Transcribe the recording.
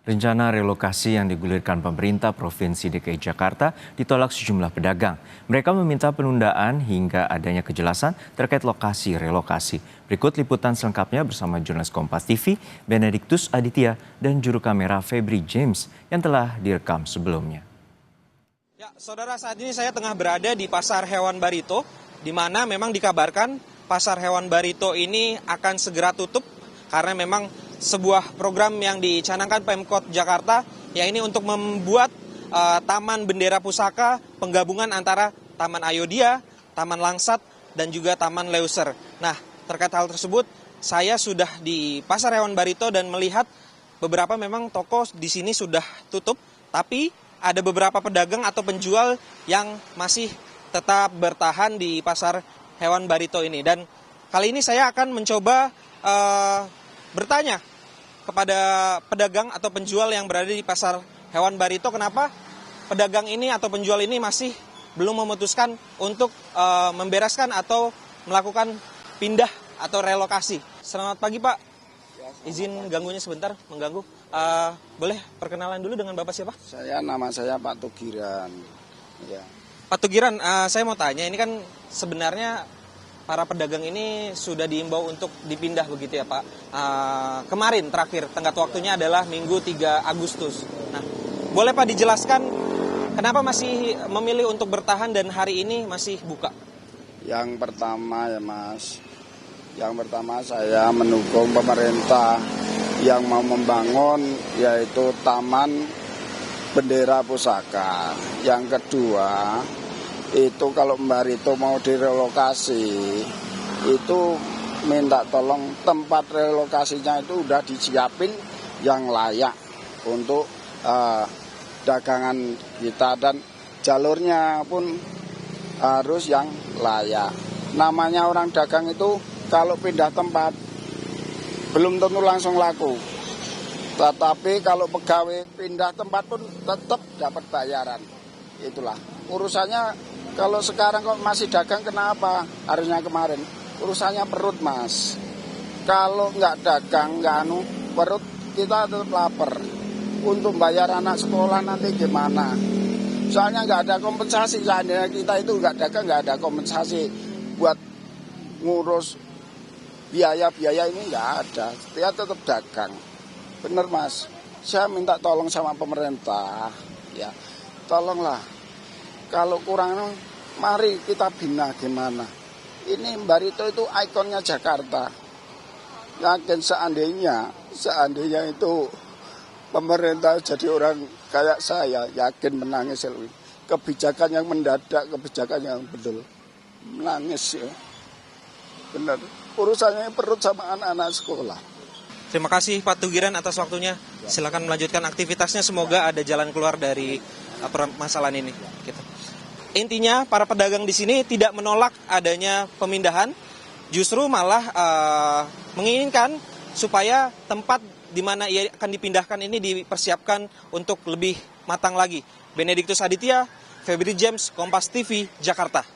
Rencana relokasi yang digulirkan pemerintah Provinsi DKI Jakarta ditolak sejumlah pedagang. Mereka meminta penundaan hingga adanya kejelasan terkait lokasi relokasi. Berikut liputan selengkapnya bersama jurnalis Kompas TV, Benediktus Aditya, dan juru kamera Febri James yang telah direkam sebelumnya. Ya, saudara, saat ini saya tengah berada di Pasar Hewan Barito, di mana memang dikabarkan Pasar Hewan Barito ini akan segera tutup karena memang sebuah program yang dicanangkan Pemkot Jakarta, ya ini untuk membuat Taman Bendera Pusaka, penggabungan antara Taman Ayodhya, Taman Langsat, dan juga Taman Leuser. Nah, terkait hal tersebut, saya sudah di Pasar Hewan Barito dan melihat beberapa memang toko di sini sudah tutup, tapi ada beberapa pedagang atau penjual yang masih tetap bertahan di Pasar Hewan Barito ini. Dan kali ini saya akan mencoba bertanya kepada pedagang atau penjual yang berada di Pasar Hewan Barito, kenapa pedagang ini atau penjual ini masih belum memutuskan untuk membereskan atau melakukan pindah atau relokasi. Selamat pagi, Pak. Izin ganggunya sebentar, mengganggu. Boleh perkenalan dulu dengan Bapak siapa? Nama saya Pak Tugiran. Ya. Pak Tugiran, saya mau tanya, ini kan sebenarnya para pedagang ini sudah diimbau untuk dipindah begitu ya Pak. Kemarin terakhir tenggat waktunya adalah Minggu 3 Agustus. Nah, boleh Pak dijelaskan kenapa masih memilih untuk bertahan dan hari ini masih buka? Yang pertama ya Mas, saya mendukung pemerintah yang mau membangun yaitu Taman Bendera Pusaka. Yang kedua, itu kalau Barito mau direlokasi, itu minta tolong tempat relokasinya itu udah disiapin yang layak untuk dagangan kita, dan jalurnya pun harus yang layak. Namanya orang dagang itu kalau pindah tempat belum tentu langsung laku, tetapi kalau pegawai pindah tempat pun tetap dapat bayaran. Itulah urusannya. Kalau sekarang kok masih dagang, kenapa? Harusnya kemarin. Urusannya perut, Mas. Kalau nggak dagang, perut kita tetap lapar. Untuk bayar anak sekolah nanti gimana? Soalnya nggak ada kompensasi. Seandainya kita itu nggak dagang, nggak ada kompensasi buat ngurus biaya-biaya ini, nggak ada. Dia tetap dagang. Bener, Mas. Saya minta tolong sama pemerintah. Ya, tolonglah. Kalau kurang, mari kita bina gimana. Ini Barito itu ikonnya Jakarta. Yakin seandainya itu pemerintah jadi orang kayak saya, yakin menangis. Kebijakan yang mendadak, kebijakan yang betul. Menangis ya. Benar. Urusannya perut sama anak-anak sekolah. Terima kasih Pak Tugiran atas waktunya. Silakan melanjutkan aktivitasnya. Semoga ada jalan keluar dari permasalahan ini. Intinya para pedagang di sini tidak menolak adanya pemindahan, justru malah menginginkan supaya tempat di mana ia akan dipindahkan ini dipersiapkan untuk lebih matang lagi. Benediktus Aditya, Febri James, Kompas TV, Jakarta.